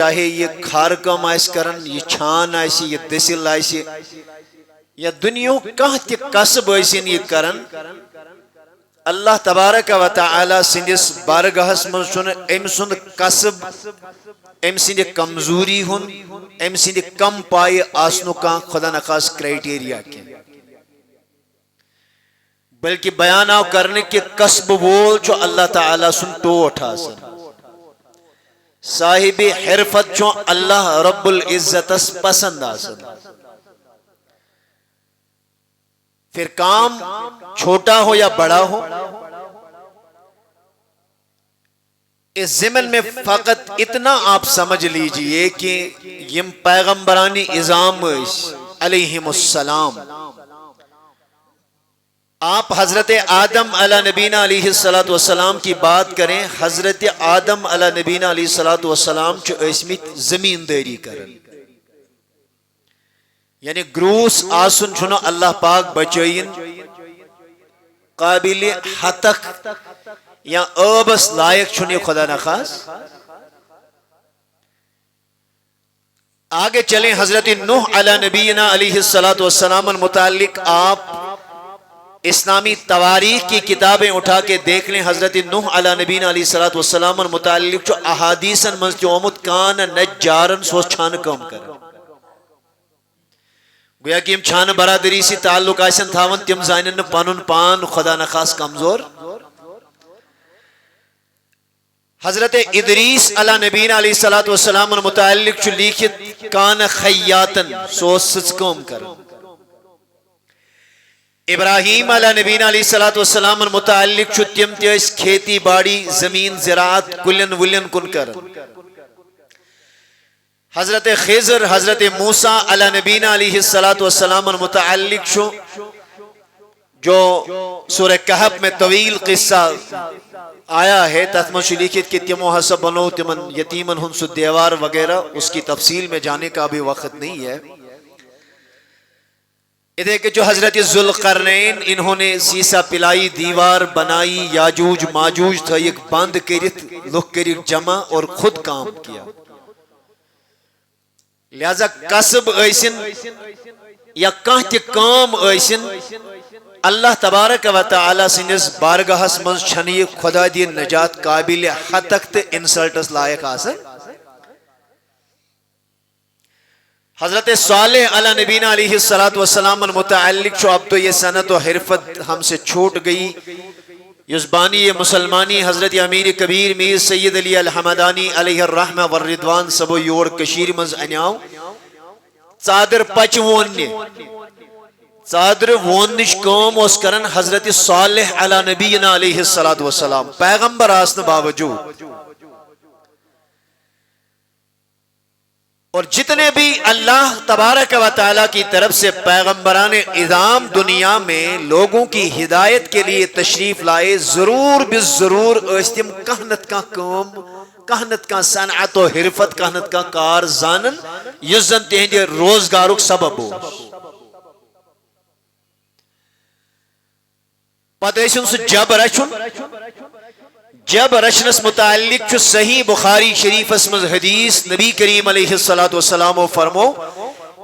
چاہے یہ کھار کم آئیس کرن، یہ چھان آئیسی، یہ دسل آئیسی، یا دنیا کہاں تی قصب آئیسین یہ کرن، اللہ تبارک و تعالی سندس بارگاہس من چھن ام سند قصب، ام سند کمزوری ہن، ام سند کم پائے آسنو کا خدا نخواست کرائیٹیریا کی، بلکہ بیان آو کرنے کے قصب وول جو اللہ تعالی سن ٹوٹ حاصل، صاحب حرفت جو اللہ رب العزت پسند حاصل۔ پھر کام چھوٹا ہو یا بڑا ہو، اس ضمن میں فقط اتنا آپ سمجھ لیجئے کہ یم پیغمبرانی اظام علیہم السلام، آپ حضرت آدم علیہ نبینا علیہ السلام کی بات کریں، حضرت آدم علیہ نبینا علیہ السلام جو اسمیت زمینداری کرن، یعنی گروس آسن چھنو اللہ پاک بچائین قابل حتق یا ابس لائق چھنی خدا نخواست۔ آگے چلیں حضرت نوح علیہ نبینا علیہ السلام المتعلق آپ اسلامی تواریخ کی کتابیں اٹھا کے دیکھ لیں، حضرت نوح علیہ نبینا علیہ السلام المتعلق جو احادیثاً مزتعومت کان نجارن سو چھان کام کر، گویا کہ ہم چھان برادری سی تعلق آئیسن تھاون تم زائنن پانن پان خدا نخواست کمزور۔ حضرت ادریس علیہ نبینا علیہ السلام المتعلق جو لیکھت کان خیاتن سو سچ کام کر، ابراہیم علیہ نبینا علیہ السلام المتعلق چھو تیم تیس کھیتی باڑی زمین زراعت کلن ولن کن کر، حضرت خضر حضرت موسیٰ علیہ نبینا علیہ السلام المتعلق چھو جو سورہ کہف میں طویل قصہ آیا ہے، تحتمن شلیکت کہ تیمو حسب بنو تیمن یتیمن ہنسو دیوار وغیرہ، اس کی تفصیل میں جانے کا بھی وقت نہیں ہے۔ ادھے کہ جو حضرت ذوالقرنین انہوں نے سیسا پلائی دیوار بنائی، یاجوج ماجوج تھا ایک بند کرت لوگ کرت جمع اور خود کام کیا، لہذا قصب ایسن یا کانت کام ایسن اللہ تبارک و تعالی سنس بارگاہس منز چھنی خدا دی نجات قابل حتق تے انسلٹس لائق آسن۔ حضرت صالح علیہ نبینا علیہ السلام المتعلق جو اب تو یہ سنت و حرفت ہم سے چھوٹ گئی، یزبانی مسلمانی حضرت امیر کبیر میر سید علی الحمدانی علیہ الرحمہ والردوان سبو یور کشیر منز انیاؤ صادر پچ ووننے، صادر ووننش کام اس کرن حضرت صالح علیہ نبینا علیہ السلام پیغمبر آسن باوجود، اور جتنے بھی اللہ تبارک و تعالیٰ کی طرف سے پیغمبران اعظام دنیا میں لوگوں کی ہدایت کے لیے تشریف لائے، ضرور بالضرور استم کہنت کا کام، کہنت کا صنعت و حرفت، کہنت کا کار زانن یزن تہندے روزگارک سبب ہو۔ پتہ ایسن سے جب رچن، جب رچنس متعلق چھو صحیح بخاری شریف اسمز حدیث نبی کریم علیہ السلام فرمو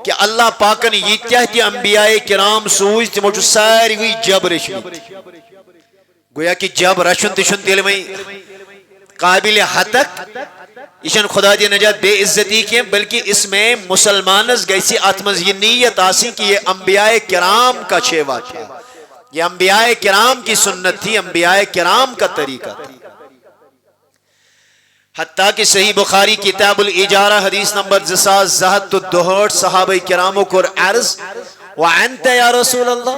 کہ اللہ پاکن یہ تحتی انبیاء کرام سوز تمو چھو ساری ہوئی جب رچن، گویا کہ جب رچن تشن دل میں قابل حتق اشن خدا دی نجات بے عزتی کے، بلکہ اس میں مسلمانز گیسی آتمز یہ نیت آسی کہ یہ انبیاء کرام کا چھیوا تھا، یہ انبیاء کرام کی سنت تھی، انبیاء کرام کا طریقہ تھی۔ حتیٰ کہ صحیح بخاری کتاب الاجارہ حدیث نمبر 2062 صحابہ کراموں کو عرض وعنت یا رسول اللہ،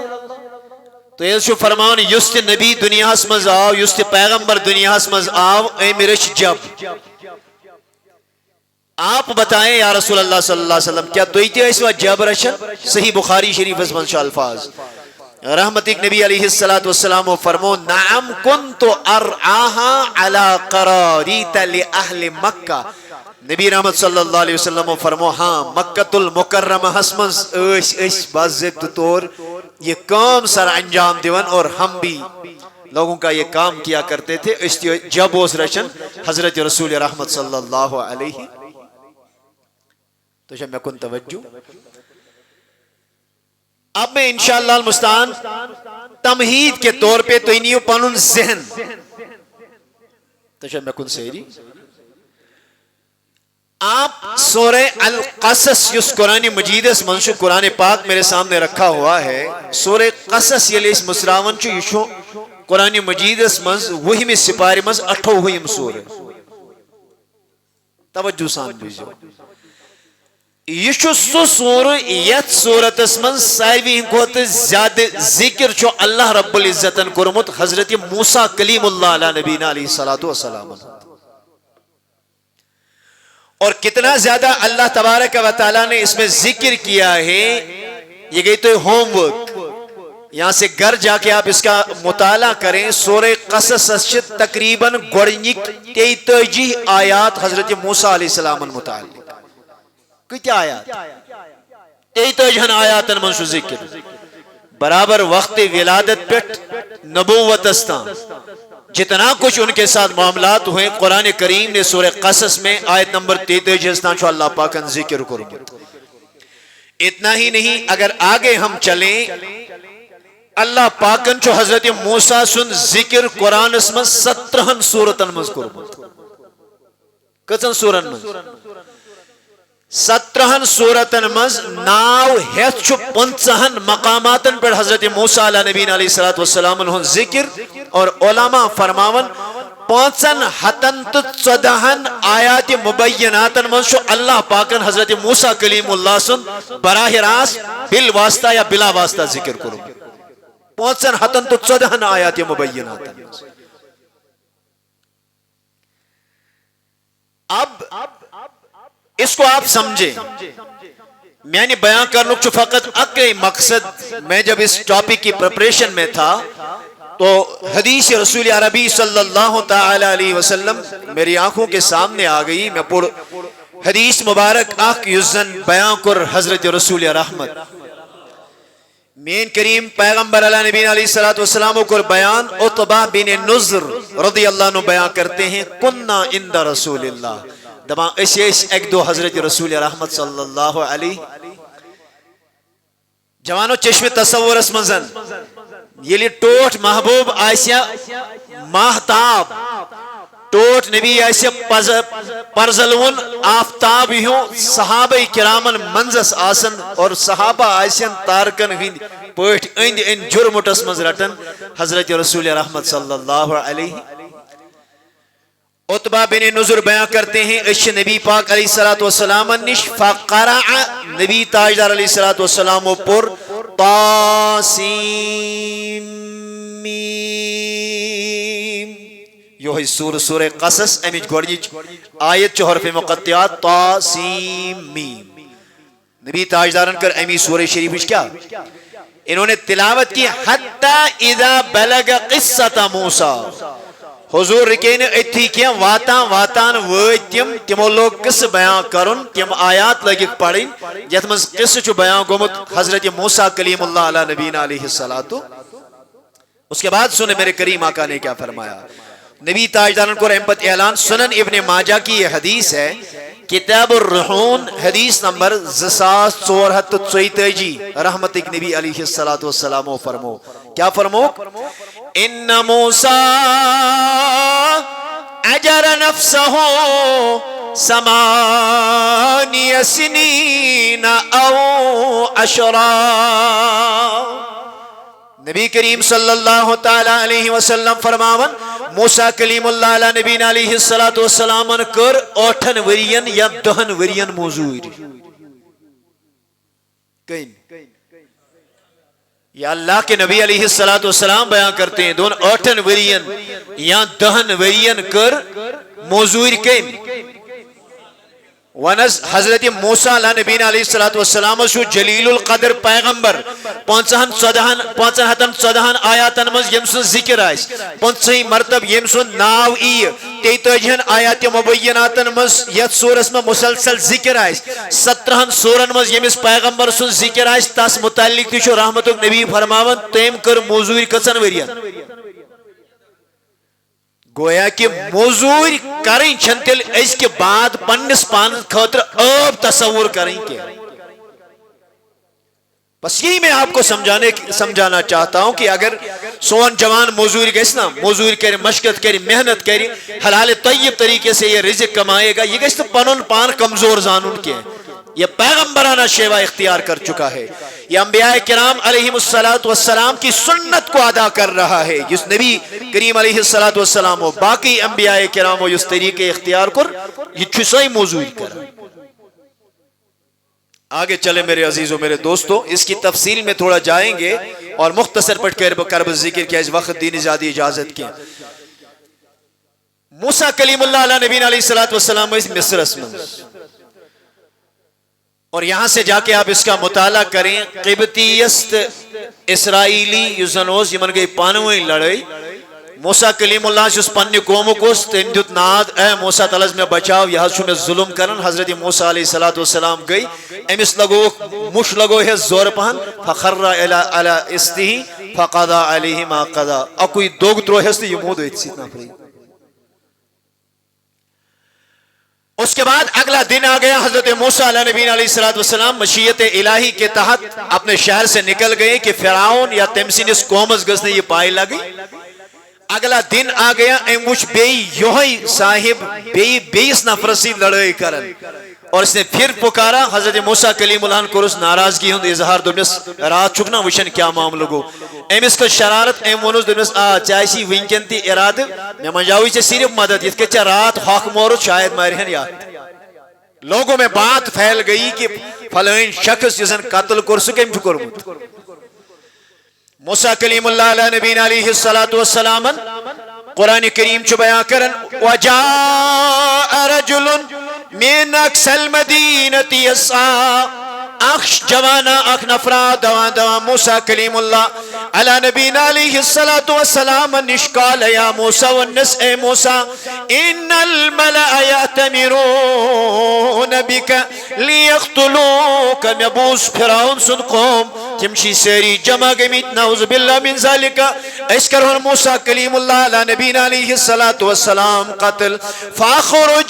تو یہ شو فرمان یست نبی دنیا اسمز آو، یست پیغمبر دنیا اسمز آو، اے مرش جب آپ بتائیں یا رسول اللہ صلی اللہ علیہ وسلم کیا دویتی ہے اس وقت جب رشن؟ صحیح بخاری شریف اسمن شاء الفاظ رحمتک نبی علیہ السلام فرمو نعم کنت ارعاها على قراریت لأہل مکہ، نبی رحمت صلی اللہ علیہ وسلم فرمو ہاں مکۃ المکرمہ حسمز اس باضابطہ طور یہ کام سر انجام دیون، اور ہم بھی لوگوں کا یہ کام کیا کرتے تھے، اس جب اس رشن حضرت رسول رحمت صلی اللہ علیہ تو جب میں کن توجہ اب میں انشاءاللہ المستعان تمہید کے طور پہ تو انہی پنن ذہن تو جب میں کن سیری آپ سورہ القصص یس قرآن مجید اس منشو قرآن پاک میرے سامنے رکھا ہوا ہے سورہ قصص یلی اس مسراون چو یشو قرآن مجید اس منز وہی میں سپاری منز 28 سورہ توجہ سان بیجو یشو سو سورہ یت سورت اس منز سائیوی ہنکوت زیادہ ذکر چو اللہ رب العزتن کرمت حضرت موسیٰ کلیم اللہ علیہ نبینا علیہ السلام اور کتنا زیادہ اللہ تبارک و تعالیٰ نے اس میں ذکر کیا ہے یہ گئی تو ہوم ورک یہاں سے گھر جا کے آپ اس کا مطالعہ کریں سورہ قصص اشت تقریباً گوڑنک 33 آیات حضرت موسیٰ علیہ السلام متعلق کیا آیات 33 آیات منشو ذکر برابر وقت ولادت پیٹ نبوت استان جتنا کچھ ان کے ساتھ معاملات ہوئے قرآن کریم نے سورہ قصص میں آیت نمبر 33 جستان چھو اللہ پاکن ذکر کریں گے اتنا ہی نہیں اگر آگے ہم چلیں اللہ پاکن چھو حضرت موسیٰ سن ذکر قرآن اس میں 17 سورتن مذکر کتن سورن مز 17 سورتن مز ناو ہیت چھو 50 مقاماتن پر حضرت موسیٰ علیہ نبینا علیہ السلام انہوں ذکر اور علماء فرماون 514 آیات مبیناتن من شو اللہ پاکن حضرت موسیٰ کلیم اللہ سن براہ راست بالواسطہ یا بلا واسطہ ذکر کرو 514 آیات مبیناتن اب اس کو آپ سمجھیں میں نے بیان کرنے کو فقط اکے مقصد میں جب اس ٹاپک کی پریپریشن میں تھا تو حدیث رسول عربی صلی اللہ تعالی علیہ وسلم میری آنکھوں کے سامنے آ گئی میں پور حدیث مبارک آنکھ یزن بیان کر حضرت رسول رحمت مین کریم پیغمبر علیہ نبی علیہ السلام کو بیان عطبہ بن نظر رضی اللہ عنہ بیان کرتے ہیں کننا عند رسول اللہ دبا اس ایک دو حضرت رسول رحمت صلی اللہ علیہ جوانو چشم تصور اس منزل یہ لی ٹوٹ محبوب آسیا ماہتاب ٹوٹ نبی آسیا پرزلون آفتاب ہوں صحابہ کرامن منزس آسن اور صحابہ آسیا تارکن ہند پوٹ ان جرمٹس مزرٹن حضرت رسول رحمت صلی اللہ علیہ عطبہ بن نظر بیان کرتے ہیں اس نبی پاک علیہ السلام نش فقرع نبی تاجدار علیہ السلام پر طاسیم میم یہ سورہ قصص امیج گوڑنیچ آیت چو حرف مقطعات طاسیم میم نبی تاجدارن کر امی سورہ شریف کیا انہوں نے تلاوت کی حتی اذا بلغ قصة موسیٰ حضور رکین اتھی کیا واتان ویتیم تیمو لوگ قص بیان کرن تیم آیات لگک پڑھیں جتمز قص چو بیان گمت حضرت موسیٰ کلیم اللہ علیہ نبینا علیہ السلام اس کے بعد سنے میرے کریم آقا نے کیا فرمایا نبی تاجدارن کو رحمت اعلان سنن ابن ماجہ کی یہ حدیث ہے کتاب الرحون حدیث نمبر 2434 رحمت نبی علیہ السلام فرمو کیا فرمو ان موسیٰ اجر نفسه 8 سنین او 10 نبی کریم صلی اللہ تعالی علیہ وسلم فرماون موسیٰ کلیم اللہ علیہ نبینا علیہ السلام کر 8 ورین یا 10 ورین موضوع کہیں یا اللہ کے نبی علیہ السلام بیان کرتے ہیں دون 8 ورین یا 10 ورین کر موضوع کہیں ونز حضرت موسیٰ علیہ نبینا علیہ السلام شو جلیل القدر پیغمبر 514 آیاتن مز یمسن ذکر آئیس 5 مرتب یمسن ناو ای 33 آیات مبیناتن مز یت سورس میں مسلسل ذکر آئیس 17 سورن مز یمس پیغمبر سن ذکر آئیس تاس متعلق تیشو رحمت نبی فرماون تیم کر موضوع کسن ورین گویا کہ موزور کریں چھن تیل اس کے بعد پنس پان خاطر اب تصور کریں کہ بس یہی میں آپ کو سمجھانا چاہتا ہوں کہ اگر سون جوان موزوری گیس نا موزوری کرے مشقت کرے محنت کرے حلال طیب طریقے سے یہ رزق کمائے گا یہ گیس تو پنن پان کمزور زانون کے یہ پیغمبرانہ شیوہ اختیار کر چکا ہے یہ انبیاء کرام علیہم السلام کی سنت کو ادا کر رہا ہے جس نبی کریم علیہ السلام و باقی انبیاء کرام و جس طریقے اختیار کر یہ چھسائی موزوری کر آگے چلے میرے عزیزوں میرے دوستو اس کی تفصیل میں تھوڑا جائیں گے اور مختصر پڑھ کر ذکر کیا اس وقت دین زیادی اجازت کی موسیٰ کلیم اللہ علیہ نبی علیہ السلام اس مصر اسمن اور یہاں سے جا کے آپ اس کا مطالعہ کریں قبطیست اسرائیلی یوزنوز یمن گئی پانوئی لڑائی موسیٰ کلیم اللہ سے اس پنی قوموں کو تم دیت ناد اے موسیٰ تعالیٰ میں بچاؤ یہاں سے میں ظلم کرن حضرت موسیٰ علیہ السلام گئی امس لگو مش لگو ہے زور پہن فخر علی استہی فقضا علیہ ما قضا اکوئی دوگ ترو ہے یہ مود ہوئی اتنا پری اس کے بعد اگلا دن آ گیا حضرت موسیٰ علیہ نبی علیہ السلام مشیت الہی کے تحت اپنے شہر سے نکل گئے کہ فرعون یا تمسین اس قومس گز نے یہ پائے لگی اگلا دن آ گیا اموش بی یوہی صاحب بیس نفرسی لڑائی کرن اور اس نے پھر پکارا حضرت موسیٰ کلیم اللہ کو اس ناراضگی ہوں اظہار دنس رات چکنا وشن کیا معاملہ گو امس کا شرارت ام ونس دنس چاہیسی ونکن تی اراد میں منجاوی سے صرف مدد یہ کہ رات حق مورد شاید مارہن یاد لوگوں میں بات پھیل گئی کہ فلائن شخص جسن قتل کر سکے کرمت موسیٰ کلیم اللہ علیہ نبی علیہ السلام قرآن کریم چو بیان کرن وَجَاءَ رَجُلٌ مِنْ أَقْصَى الْمَدِينَةِ يَسْعَىٰ اخش جوانا اخ نفرا دوان موسیٰ کلیم اللہ علی نبینا علیہ السلام نشکال یا موسیٰ والنس اے موسیٰ ان الملأ یأتمرون بکا لیقتلوک مبوس فرعون سن قوم تمشی سیری جمع گمیت نعوذ باللہ من ذالکا اس کرون موسیٰ کلیم اللہ علی نبینا علیہ السلام قتل فاخرج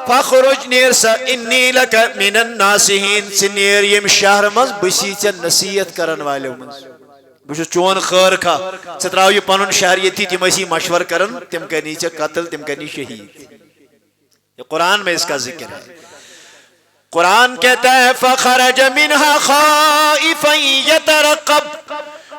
فاخرج نیرسا انی لکا من الناسہین سنیر یم شہر مز بسی چا نصیحت کرن والے مز بشو چون خیر کھا ستراو یہ پانون شہریتی تم اسی مشور کرن تم کنی چا قتل تم کنی شہید یہ قرآن میں اس کا ذکر ہے قرآن کہتا ہے فخرج منها خائفا یترقب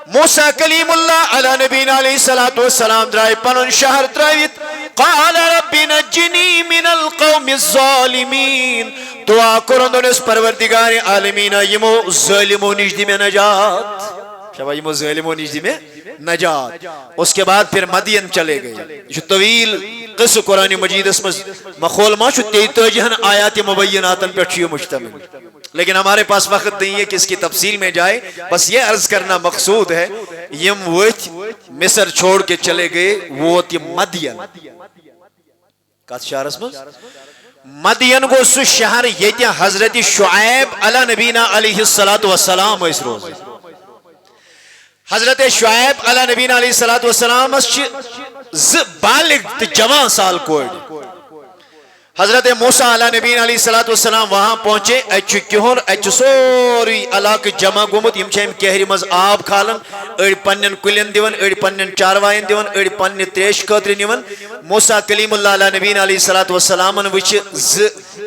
موسیٰ کلیم اللہ علی نبینا علیہ السلام درائی پانون شہر تراویت قال رب نجنی من القوم الظالمین دعا کرندن اس پروردگار عالمین یمو ظالمو نجدی میں نجات شبہ یمو ظالمو نجدی میں نجات اس کے بعد پھر مدین چلے گئے جو طویل قصہ قرآن مجید اس میں مخول ما شو تیتوجہن آیات مبیناتن پر چیو مشتمل لیکن ہمارے پاس وقت نہیں ہے کہ اس کی تفصیل میں جائے بس یہ عرض کرنا مقصود ہے یم وچ مصر چھوڑ کے چلے گئے وہ تی مدین کات شہر اس میں مدین کو سو شہر یہ تی حضرت شعیب علی نبینا علیہ السلام اس روز حضرت شعیب علی نبینا علیہ السلام بالغ جوان سال کوئی حضرت موسیٰ علیہ نبی علیہ السلام وہاں پہنچے اچھ کیوں اچھ سوری علاقہ جمع گومت یم چھے کہری مز آب کھالن اڑ پنن کلین دیون اڑ پنن چاروائن دیون اڑ پنن تریش خاطر نیون موسیٰ کلیم اللہ علیہ نبی علیہ السلام وچ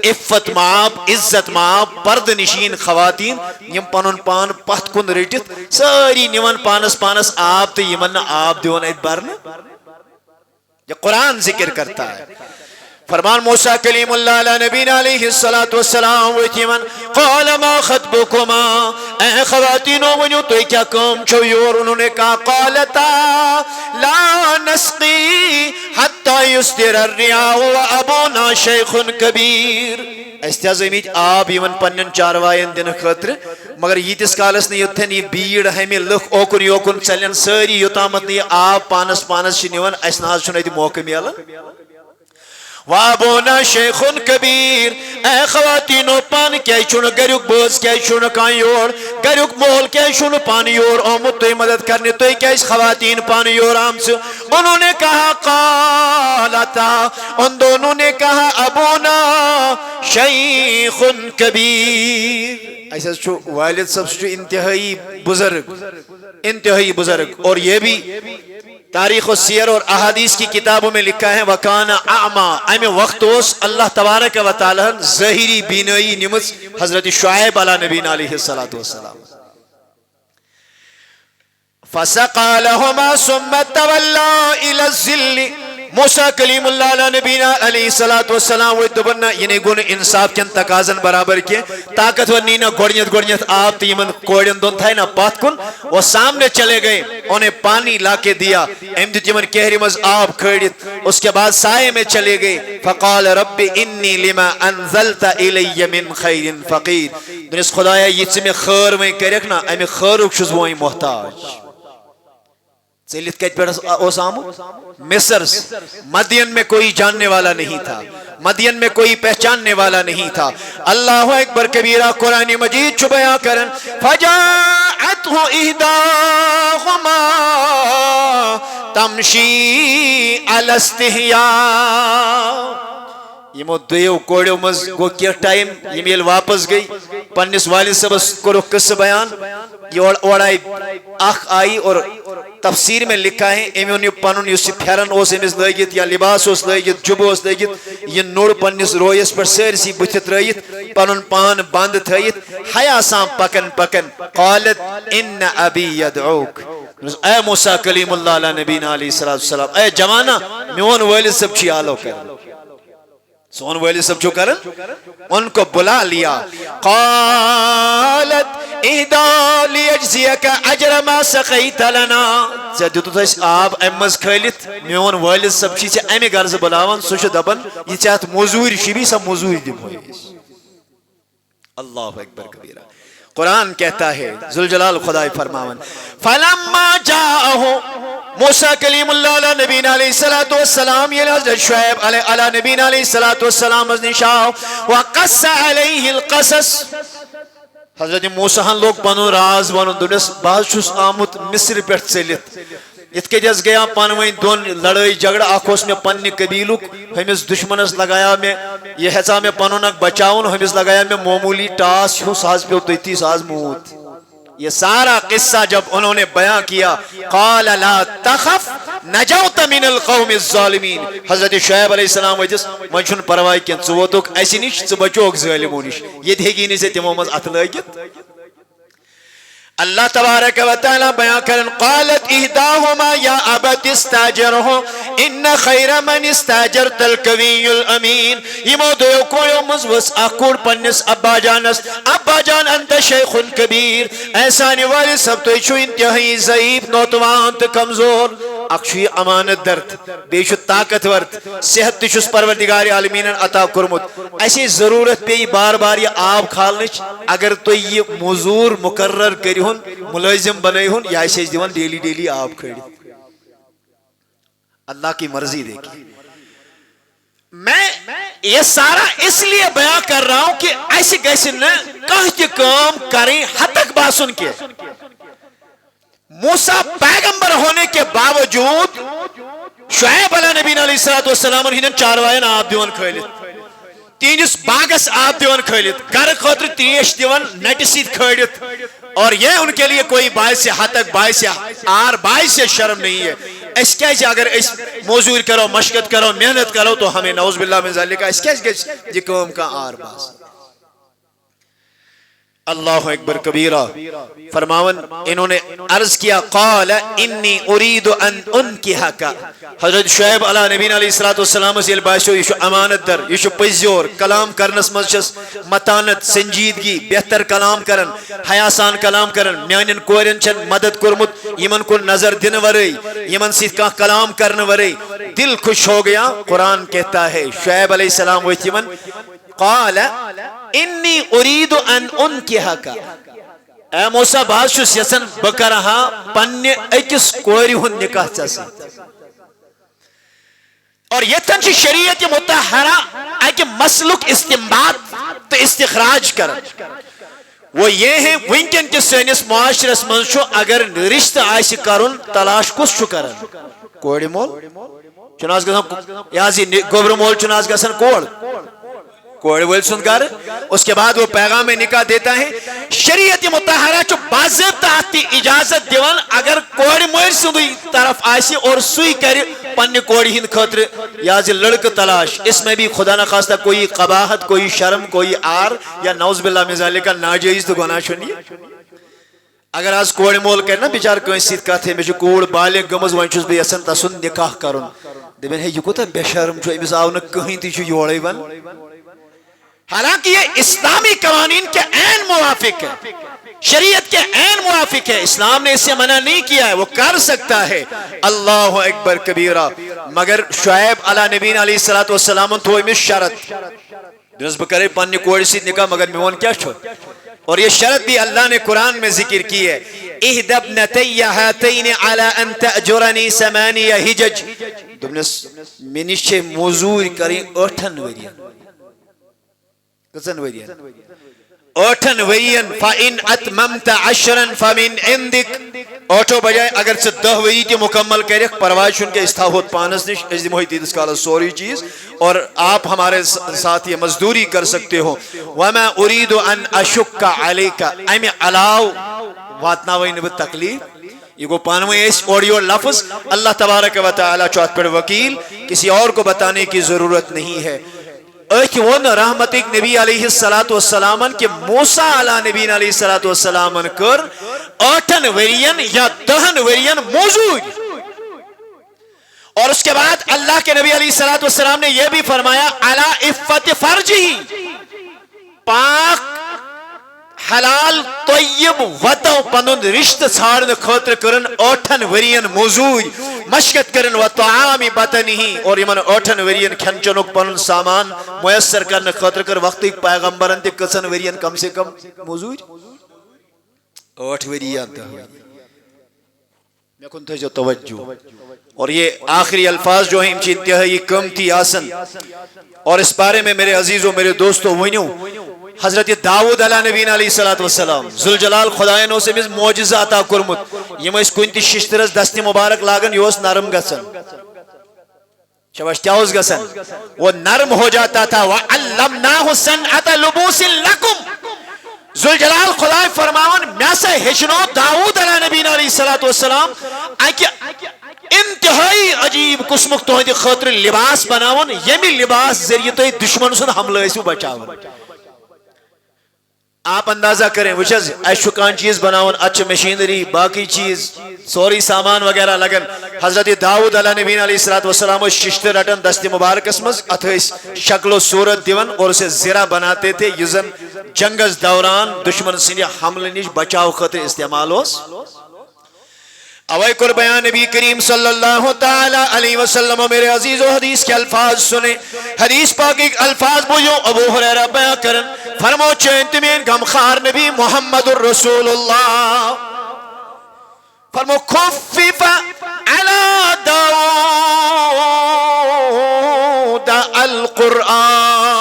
عفت معاب عزت معاب پرد نشین خواتین یم پنن پان پتھ کن رٹت ساری نیون پانس آب تو یمن آب دیون ایت برن یہ قرآن ذکر کرتا ہے فرمان موسیٰ کلیم اللہ علیہ نبینا علیہ السلام ویتیمن قال ما خطبکما اے خواتینوں ونیو تو کیا کام چھویور انہوں نے کہا قالتا لا نسقی حتی یسدر الرعاء و ابونا شیخ کبیر استعظمیت آب یمن پنن چاروائن دن خطر مگر یہ تس کالس نے یتھن یہ بیڑ ہمیں لکھ اوکن یوکن چلن ساری یوتامت نے آب پانس شنیون اسناز شنائی دی موقع میالا وابونا شیخ کبیر اے خواتینو پان کیا چھوڑ گریک بوز کیا چھوڑ کان یور گریک مول کیا چھوڑ پان یور آمد توی مدد کرنے توی کیا اس خواتین پان یور آم سے انہوں نے کہا قالتا ان دونوں نے کہا ابونا شیخ کبیر ایسا چھو والد سب سے انتہائی بزرگ اور یہ بھی تاریخ و سیر اور احادیث کی کتابوں میں لکھا ہے وَكَانَ أَعْمَى ایم وقت اس اللہ تبارک و تعالی ظاہری بینائی نمت حضرت شعیب علیہ نبینا علیہ السلام فَسَقَى لَهُمَا ثُمَّ تَوَلَّى إِلَى الظِّلِّ موسیٰ کلیم اللہ علیہ نبینا علیہ السلام وہ دبنا یعنی گون انصاف کن تقاضن برابر کے طاقت ورنی نا گوڑنیت آپ تیمن کوڑن دون تھا نا پات کن وہ سامنے چلے گئے انہیں پانی لاکے دیا احمد تیمن کہری مز آپ کھڑیت اس کے بعد سائے میں چلے گئے فقال رب انی لما انزلت الی من خیر فقیر دنس خدایا یہ سے میں خیر میں کرک نا امی خیر اکشز وہی محتاج چلیت کہت پر اس آمو مصر مدین میں کوئی جاننے والا نہیں تھا مدین میں کوئی پہچاننے والا نہیں تھا اللہ اکبر کبیرہ قرآن مجید چھو بیان کرن فجاعتہ اہداہما تمشی علی استحیاء یہ مو دیو کوڑیو مز گو کیا ٹائم یہ میل واپس گئی پنس والد سبس کرو قصہ بیان یہ اوڑائی آخ آئی اور تفسیر میں لکھا ہے ایمیونی پانون یوسی پھیرن اوس امیس لگیت یا لباس اوس لگیت جب اوس لگیت یہ نوڑ پنس رویس پر سرسی بچت رہیت پانون پان باند تھیت حیا سام پکن قالت ان ابی یدعوک اے موسیٰ کلیم اللہ علیہ نبینا علیہ السلام اے جوانا میون والد سب چی آلو کر سون والد سب جو کرن ان کو بلا لیا قالت اہدا لیجزیک اجر ما سقیت لنا جو تو تھا آپ امز کھلیت میون والد سب چیز امی غرض بلاوان سوش دبن یہ چاہت موزوری شبی سب موزوری دم ہوئی اللہ اکبر کبیرہ قرآن کہتا ہے ذوالجلال خدای فرماون فلما جاءہو موسیٰ کلیم اللہ علیہ نبینا علیہ السلام یہ حضرت شعیب علیہ نبینا علیہ السلام از نشاؤ وقص علیہ القصص حضرت موسیٰ ہن لوگ پانو راز بانو دنس بعض چھوس آمد مصر پیٹ چلیت ات کے جز گیا پانوئی دون لڑائی جگڑا آکھوس میں پنی قبیلوک ہمیس دشمنس لگایا میں یہ حسا میں پانونک بچاؤن ہمیس لگایا میں معمولی ٹاس چھو ساز پہ ہوتی ساز موت یہ سارا قصہ جب انہوں نے بیان کیا قال لا تخف نجوت من القوم الظالمین حضرت شعیب علیہ السلام وجس منشن پروائی کین چوتوک ایسی نیش چبچوک ظالمونیش یہ دیکھی نہیں سے تمامز اتلاگیت اللہ تبارک و تعالی بیان کرن قالت اہداہما یا ابت استاجرہو ان خیر من استاجرت القوی الامین یہ موضوع کوئی مزوس اکور پنس ابا جان انت شیخ کبیر ایسانی والی سب تو ایچو انتہائی ضعیف نوتوان تو کمزور اکشوی امانت درد بیشو طاقت ورد صحت تشوس پروردگار عالمین عطا کرمت ایسی ضرورت پہ بار بار یہ آب کھالنچ اگر تو یہ مزور مقرر کری ہون ملازم بنائی ہون یا ایسے دیوان ڈیلی آب کھڑی اللہ کی مرضی دیکھی میں یہ سارا اس لیے بیان کر رہا ہوں کہ ایسی کیسے نہ کہتی کام کریں حتک باسن کے موسیٰ پیغمبر ہونے کے باوجود شعیب علیہ نبی علیہ السلام ہنن چاروائن آپ دیوان کھڑیت تینس باغس آپ دیوان کھڑیت گر خطر تیش دیوان نٹسیت کھڑیت اور یہ ان کے لیے کوئی باعث حتک باعث آر باعث شرم نہیں ہے اس کیسے اگر اس موضوع کرو مشقت کرو محنت کرو تو ہمیں نعوذ باللہ من ذالک اس کیسے یہ قوم کا آر باعث اللہ اکبر کبیرہ فرماون انہوں نے عرض کیا قال انی اريد ان انکحک حضرت شعیب علیہ نبی علیہ السلام سے الباشو یہ امانت در یہ پزیور کلام کرنس مجھس متانت سنجیدگی بہتر کلام کرن حیاسان کلام کرن میانن کورن چن مدد کرمت یمن کو نظر دن ورئی یمن سیت کا کلام کرن ورئی دل خوش ہو گیا قرآن کہتا ہے شعیب علیہ السلام وہ یمن قال انی اريد ان انکحک اے موسیٰ بات چھس یسن بکرہا پنی اکس کوری ہن نکاح چاسی اور یتن چھ شریعت مطہرہ اکہ مسلک استنباط تو استخراج کر وہ یہ ہے ونکن کے سینس معاشرس من چھو اگر رشتہ آسی کرن تلاش کس چھو کرن کوڑی مول چناز گسن یازی گوبر مول چناز گسن کوڑی ول سن کر اس کے بعد وہ پیغام نکاح دیتا ہے شریعت مطہرہ چو باضابطہ آتی اجازت دیوان اگر کوڑی مول سندی طرف آسی اور سوئی کر پنی کوڑی ہند خطر یازی لڑک تلاش اس میں بھی خدا نخواستہ کوئی قباحت کوئی شرم کوئی آر یا نعوذ باللہ من ذالک ناجائز تو گناہ شنی اگر آج کوڑی مول کرنا بیچار کوئی سید کہتے میں جو کوڑ بالغ گمز وانچوز بھی اسن تسن نکاح کرن دبین ہے یہ کو تا بے شرم جو ایبس آونا کہیں تی جو یوڑی بن حالانکہ یہ اسلامی قوانین کے عین موافق ہے شریعت کے عین موافق ہے اسلام نے اسے منع نہیں کیا ہے وہ کر سکتا ہے اللہ اکبر کبیرہ مگر شعیب علیہ نبین علیہ السلام تو میں شرط درست بکرے پانی کوڑی سی نکاح مگر میون کیا چھو اور یہ شرط بھی اللہ نے قرآن میں ذکر کی ہے اہدب نتی ہاتین علی ان تأجرنی سمانی حجج دبنس منشے موضوع کریں 8 ورین کسن ورین 8 ورین فَإِنْ أَتْمَمْتَ عَشْرًا فَمِنْ عِنْدِكَ 8 بجائے اگر سے 10 وری تی مکمل کرے پرواز شن کے استاہوت پانس نش اجدی محیطی دس کالا سوری چیز اور آپ ہمارے ساتھ یہ مزدوری کر سکتے ہو وَمَا أُرِيدُ أَنْ أَشُكَّ عَلَيْكَ ایم علاو واتنا وین بتکلیف یہ کو پانویں اس اوڈیو لفظ اللہ تبارک و تعالی چوت پر وکیل کسی اور کو بتانے کی ضرورت نہیں ہے ایک ون رحمتک نبی علیہ السلام کہ موسیٰ علیہ نبی علیہ السلام کر 8 ورین یا 10 ورین موجود اور اس کے بعد اللہ کے نبی علیہ السلام نے یہ بھی فرمایا علی عفت فرجی پاک حلال طیب وطو پنن رشت سارن خطر کرن 8 ورین موضوع مشکت کرن و طعامی بطنی اور ایمان 8 ورین کھنچنک پنن سامان میسر کرن خطر کر وقتی پیغمبرن تے کسن ورین کم سے کم موضوع 8 ورین میں کن تھے جو توجہ اور یہ آخری الفاظ جو ہیں امچی انتہائی قیمتی آسن اور اس بارے میں میرے عزیزوں میرے دوستوں ونیوں حضرت داؤد علیہ نبی علیہ السلام ذوالجلال خدایان اسے میں معجزہ عطا کرمت یہ میں اس کوئنتی ششترس دست مبارک لاگن یہ اس نرم گسن شباش کیا اس گسن وہ نرم ہو جاتا تھا وَعَلَّمْنَاهُ سَنْعَةَ لُبُوسٍ لَكُمْ ذوالجلال خدای فرماون میں سے ہشنو داؤد علیہ نبی علیہ السلام انتہائی عجیب قسمک تو خاطر لباس بناون یہ بھی لباس ذریعے تو دشمن سن حملہ اسو بچاون آپ اندازہ کریں وچز ایشکان چیز بناون اچھ مشینری باقی چیز سوری سامان وغیرہ لگن حضرت داؤد علیہ نبی علیہ السلام ششت رٹن دست مبارک اسمز اتھیس شکل و صورت دیون اور اسے زرہ بناتے تھے یزن جنگز دوران دشمن سنی حمل نیش بچاو خطر استعمال ہوس اوائی کر بیان نبی کریم صلی اللہ تعالی علیہ وسلم میرے عزیز و حدیث کے الفاظ سنیں حدیث پاک ایک الفاظ بوجھو ابو حریرہ بیان کرن فرمو چینتمین غمخار نبی محمد الرسول اللہ فرمو خفف علی داود القرآن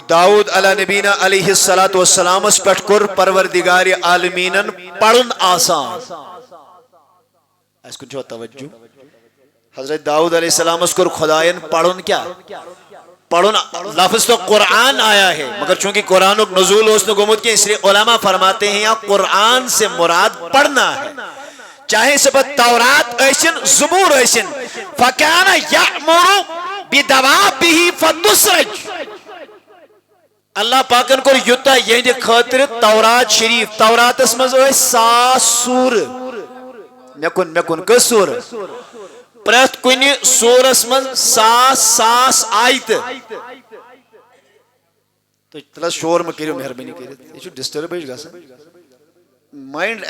داؤد علیہ نبینا علیہ السلام اس پٹ کر پروردگار عالمینن پڑھن آسان اس کو جو توجہ حضرت داؤد علیہ السلام اس کو خدایان پڑھن کیا پڑھن لفظ تو قرآن آیا ہے مگر چونکہ قرآن نزول اس نے گمت کے اس لئے علماء فرماتے ہیں یا قرآن سے مراد پڑھنا ہے چاہے سبت تورات ایسن زبور ایسن فَكَانَ يَعْمُرُ بِدَوَابِهِ فَتُسْرَجْ اللہ پاکن کو یوتا یہ دے خاطر تورات شریف تورات اس مزو ہے 7 سور میں کن کس سور پرت کنی سور اس مز 7 آیت تو تلا شور میں کریو مہربانی کریو یہ جو ڈسٹرب ہے گا مائنڈ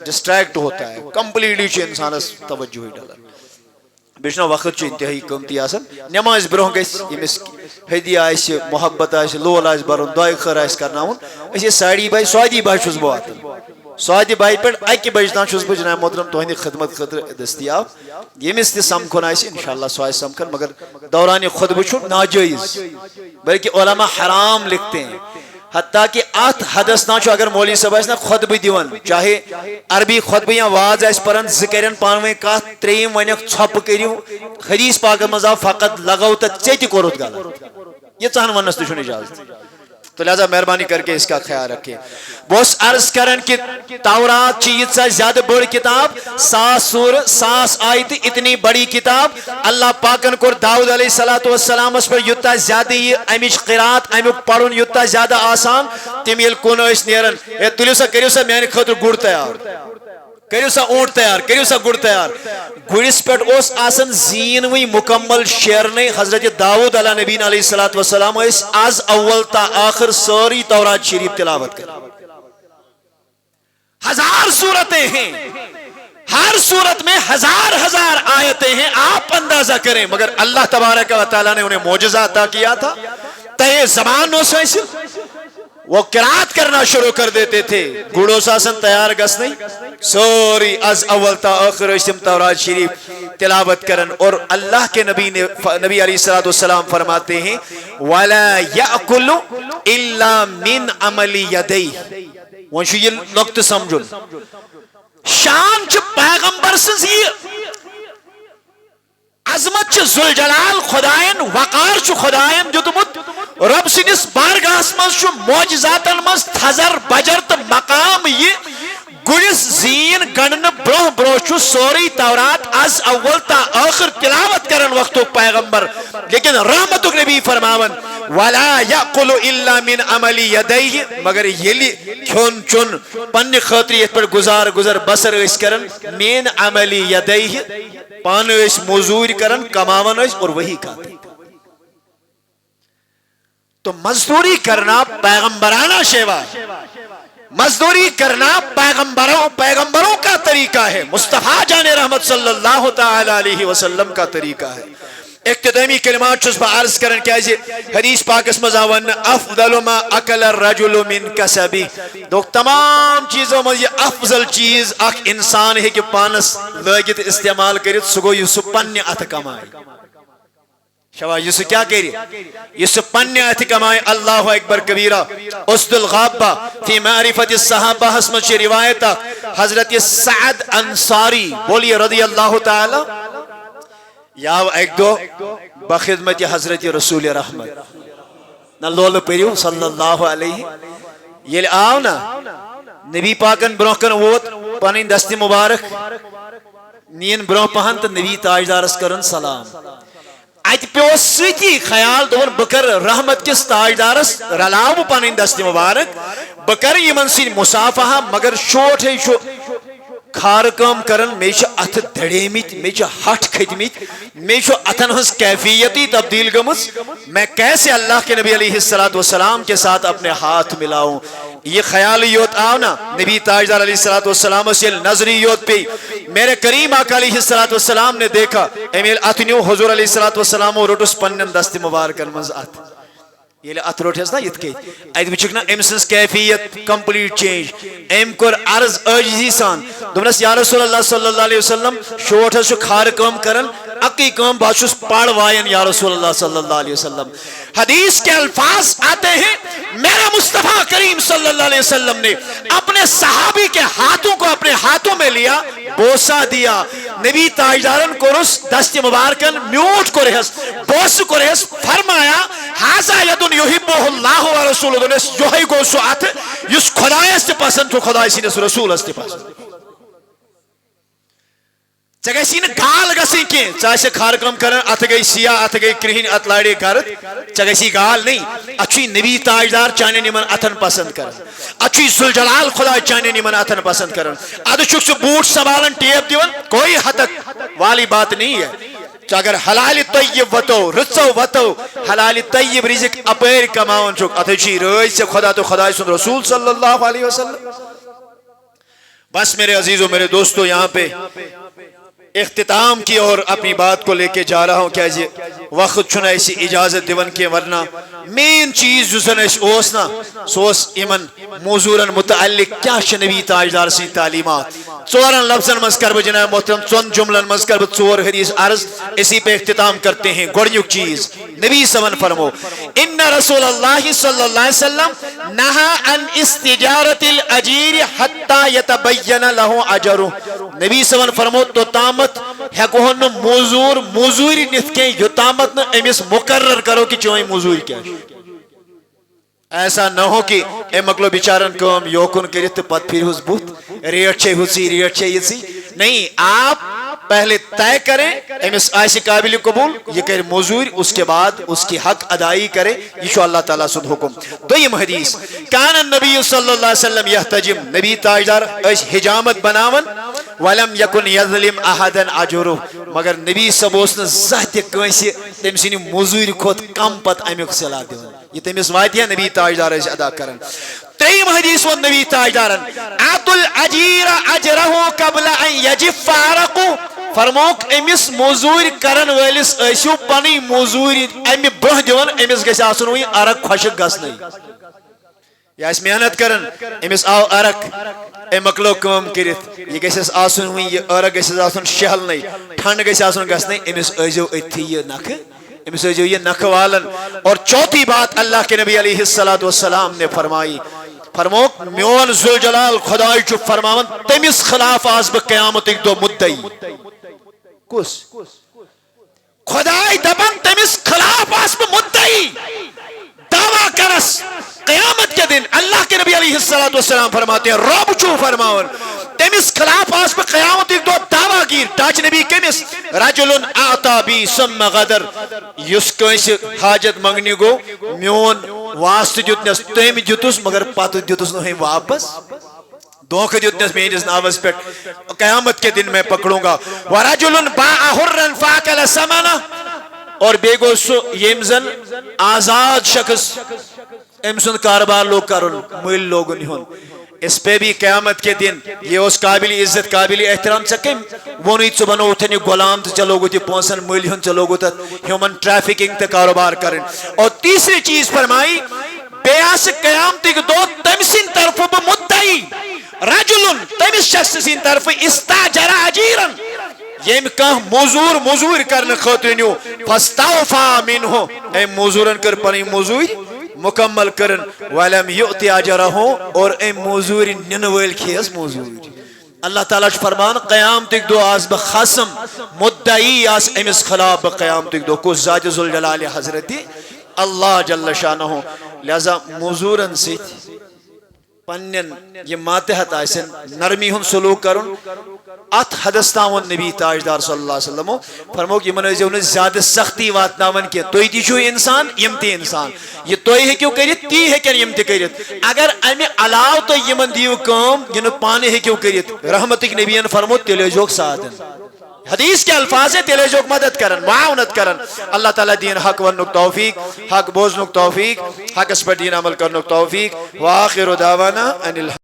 ڈسٹریکٹ ہوتا ہے کمپلیٹلی چھ انسان اس توجہ ہی ڈالا بیشنا وقت چھ انتہائی قیمتی آسن نماز برہن گئیس یمس ہدی آئیس محبت آئیس لول آئیس برہن دعائی خیر آئیس کرنا ہون اس یہ ساڑی بائی سوادی بائی چھوز بو آتا سوادی بائی پر اکی بجتان چھوز بہ جناب محترم توہنی خدمت خطر دستیاب یمس تہ سمکھن آسہ انشاءاللہ سو آسہ سمکھن مگر دوران خطبہ چھُ ناجائز بلکہ علماء حرام لکھتے ہیں حتیٰ کہ ات حدس نا چھُ اگر مولوی صاحب آسہ نا خطبہ دیوان چاہے عربی خطبہ یا واز آسہ پران ذکرن پانویں کتھ تریم ونیک ژھۄپہٕ کٔرِو حدیث پاک مز آو فقط لگو تو ژےٚ تہِ کوٚرُتھ غلط یہ ژہن ونس تہ چھُنہٕ اجازت تو لہذا مہربانی کر کے اس کا خیال رکھیں بہت عرض کرن کہ تورات چیز سے زیادہ بڑی کتاب 100 سور 100 آیت اتنی بڑی کتاب اللہ پاکن کو داؤد علیہ السلام اس پر یوتا زیادہ یہ امیش قرات امیک پڑھن یوتا زیادہ آسان تم یل کون اس نیرن اے تلیو سا کریو سا میانہ خاطر گڑ تیار کریو سا اونٹ تیار کریو سا گڑ تیار گڑس پہ اس آسن زینوی مکمل شیرنے حضرت داؤد علیہ نبی علیہ السلام اس از اول تا آخر ساری تورات شریف تلاوت کر 1000 صورتیں ہیں ہر صورت میں 1000 آیتیں ہیں آپ اندازہ کریں مگر اللہ تبارک و تعالیٰ نے انہیں معجزہ عطا کیا تھا تے زبان نو سیسل وہ قرات کرنا شروع کر دیتے تھے گوڑو ساسن تیار گس نہیں سوری از اول تا آخر اسم تورات شریف تلاوت کرن اور اللہ کے نبی علیہ السلام فرماتے ہیں وَلَا يَأْكُلُ إِلَّا مِنْ عَمَلِ يَدَيْهِ وہ یہ نقطہ سمجھن شان چھ پیغمبر سنز یہ عظمت چھ ذوالجلال خدائن وقار چھ خدائن جدمت رب سنس بارگاہس مز چھ معجزاتن مز تھزر بجر تو مقام یہ گڑس زین گنن برہ برہ چھ سوری تورات از اول تا آخر تلاوت کرن وقت پیغمبر لیکن رحمت نبی فرماون وَلَا يَأْقُلُ إِلَّا مِنْ عَمَلِ يَدَيْهِ مگر یلی کھون چون پنی خاطری اس پر گزار بسر اس کرن من عمل یدیہ پان اس موزور کرن کماون اس اور وہی کھاتے تو مزدوری کرنا پیغمبرانہ شیوا مزدوری کرنا پیغمبروں کا طریقہ ہے مصطفیٰ جان رحمت صلی اللہ تعالی علیہ وسلم کا طریقہ ہے اقتدامی کلمات چھس با عرض کرن کیا حدیث پاک اس مزاون افضل ما اکل الرجل من کسبی دوک تمام چیزوں میں یہ افضل چیز اک انسان ہے کہ پانس لگت استعمال کرت سگو یوسف پنی ات کمائی شوا یوسف کیا کہہ رہی یوسف پنی ات کمائی اللہ اکبر کبیرہ اسد الغابہ فی معرفت الصحابہ حسمت شی روایتہ حضرت سعد انصاری بولیے رضی اللہ تعالی یا ایک دو بخدمت حضرت رسول رحمت نہ لول پریو صلی اللہ علیہ یہ آو نا نبی پاکن برونکن ووت پانین دستی مبارک نین برون پہن تو نبی تاجدارس کرن سلام ات پیو سیتی خیال دون بکر رحمت کس تاجدارس رلاو پانین دستی مبارک بکر یمن سین مصافحہ مگر شوٹ ہے شو کھارکام کرن میچ ات دھڑیمیت میچ ہٹ کھجمیت میچ اتن ہنس کیفیتی تبدیل گمس میں کیسے اللہ کے نبی علیہ السلام کے ساتھ اپنے ہاتھ ملاؤں یہ خیالیوت آو نا نبی تاجدار علیہ السلام سے نظریوت پہ میرے کریم آقا علیہ السلام نے دیکھا امیل اتنیو حضور علیہ السلام و روٹس پنن دست مبارکن مز ات یہ اتروٹ ہے نا یتکی ایت وچک نا ام سنس کیفیت کمپلیٹ چینج ام کور عرض عاجزی سان دوبنس یا رسول اللہ صلی اللہ علیہ وسلم شوٹ ہے سو کھار کام کرن اکی کام باشوس پاڑ وائن یا رسول اللہ صلی اللہ علیہ وسلم حدیث کے الفاظ آتے ہیں میرا مصطفیٰ کریم صلی اللہ علیہ وسلم نے اپنے صحابی کے ہاتھوں کو اپنے ہاتھوں میں لیا بوسا دیا نبی تاجدارن کو رس دست مبارکن میوٹ کو رہس بوس کو رہس فرمایا حاضا یدن یحبہ اللہ و رسول دنس جوہی کو سعات یس خدای است پسند تو خدای سینس رسول است پسند چگہ سین گال گسی کی چاہے سے کھارکم کرن ات گئی سیاہ ات گئی کرہین ات لاڑے کرد چگہ سی گال نہیں اچھی نبی تاجدار چاہنے نیمن اتن پسند کرن اچھی ذوالجلال خدا چاہنے نیمن اتن پسند کرن ادھ چکس بوٹ سوالن ٹیپ دیون کوئی حدق والی بات نہیں ہے اگر حلال طیب وطو رچو وطو حلال طیب رزق اپیر کماؤن چک اتھ چی رج سے خدا تو خدا سن رسول صلی اللہ علیہ وسلم بس میرے عزیزو میرے دوستو یہاں پہ اختتام کی اور اپنی بات کو لے کے جا رہا ہوں کہ وقت چھنا ایسی اجازت دیون کے ورنہ مین چیز جسن اس اوسنا سوس ایمن موضوعاً متعلق کیا نبی تاجدار سی تعلیمات ژورن لفظن مز کر بہ جناب محترم ژون جملن مز کر بہ ژور حدیث عرض اسی پہ اختتام کرتے ہیں گۄڈنیُک چیز نبی سمن فرمو ان رسول اللہ صلی اللہ علیہ وسلم نہا عن استجارت الاجیر حتی یتبین لہ اجرہ نبی سمن فرمو تو تامت ہیکوہن موزوری نتھ کے یوتامت نہ امس مقرر کرو کہ چوئی موزوری کیا ایسا نہ ہو کہ اے مکلو بیچارن کام یوکن کرت تو پت پھر ہس بت ریٹ چھے ہسی ریٹ چھے یسی نہیں آپ پہلے طے کریں امس آئیسی قابل قبول یہ کہ موزور اس کے بعد اس کی حق ادائی کرے یہ اللہ تعالیٰ سد حکم دویم حدیث کان النبی صلی اللہ علیہ وسلم یحتجم نبی تاجدار اس حجامت بناون ولم یکن یظلم احدن اجرہ مگر نبی صاحب اس نے زہت کنسی تم سنی موزور کھوت کم پت امیک صلاح دیون یہ تمس واتیا نبی تاجدار اس ادا کرن تریم حدیث و نبی تاجدارن آت الاجیر اجرہ قبل ان یجف عرقہ فرموک امس موزور کرن ولس ایسو پنی موزور امی برہ دیون امس گژھِ آسن وی عرق خشک گژھنٕے یہ اس محنت کرن امس آو عرق اے مکلو کام کرت یہ گژھس آسن وی یہ عرق گژھس آسن شہلنٕے ٹھنڈ گژھِ آسن گژھنٕے امس ایزو اتھی یہ نکھ امس ایزو یہ نکھ والن اور چوتھی بات اللہ کے نبی علیہ السلام نے فرمائی فرموک میون ذوالجلال خدای چھ فرماون تمس خلاف آس بہ قیامت دو مدعی کس خدای دپن تمس خلاف آس بہ مدعی دعویٰ کرس قیامت کے دن اللہ کے نبی علیہ السلام فرماتے ہیں رب چھو فرماون تمس خلاف آس بہ قیامت دو دعویٰ گیر ٹاچ نبی کمس رجل اعطا بی ثم غدر یس کنس حاجت منگنی گو میون واسطہ دیتنس تم دیتس مگر پتہ دیتس نہ واپس دھوکہ دیتنس میرے ناوس پہ قیامت کے دن میں پکڑوں گا ورجل باع حرا فاکل ثمنہ اور بے گو سو یم زن آزاد شخص ام سن کاروبار لوگ کرن مل لوگن ہن اس پہ بھی قیامت کے دن یہ اس قابل عزت قابل احترام سکے وہ نہیں تو بنو اتنی غلام تو چلو گو تی پونسن ملین چلو گو تا ہیومن ٹریفکنگ تے کاروبار کرن اور تیسری چیز فرمائی بیاس قیامت کے دو تمسین طرف بمدعی رجل تمس شخص سین طرف استاجر اجیرن یہ موزور کرنے خاطر نیو فاستوفا منہ اے موزورن کر پنی موزور مکمل کرن ولم یؤتی اجرہ اور اے موزور ننویل کھیس موزور اللہ تعالیٰ فرمان قیامت دو آس بخصم مدعی آس امس خلاف قیامت دو کو ذات ذوالجلال حضرت اللہ جل شانہ لہذا موزورن سیت پنن یہ ماتحت آسن نرمی ہن سلوک کرن ات حدستاون نبی تاجدار صلی اللہ علیہ وسلم فرموک یہ منوزی انہیں زیادہ سختی واتناون کی توی تی چھو انسان یم تی انسان یہ توی ہے کیوں کریت تی ہے کیا یم تی کریت اگر امی علاو تو یمن دیو کام ینو پانے ہے کیوں کریت رحمتک نبیان فرموک تیلے جوک ساتن حدیث کے الفاظ ہے تیلے جوک مدد کرن معاونت کرن اللہ تعالیٰ دین حق ورنک توفیق حق بوزنک توفیق حق اس پر دین عمل کرنک توفیق وآخر دعوانا ان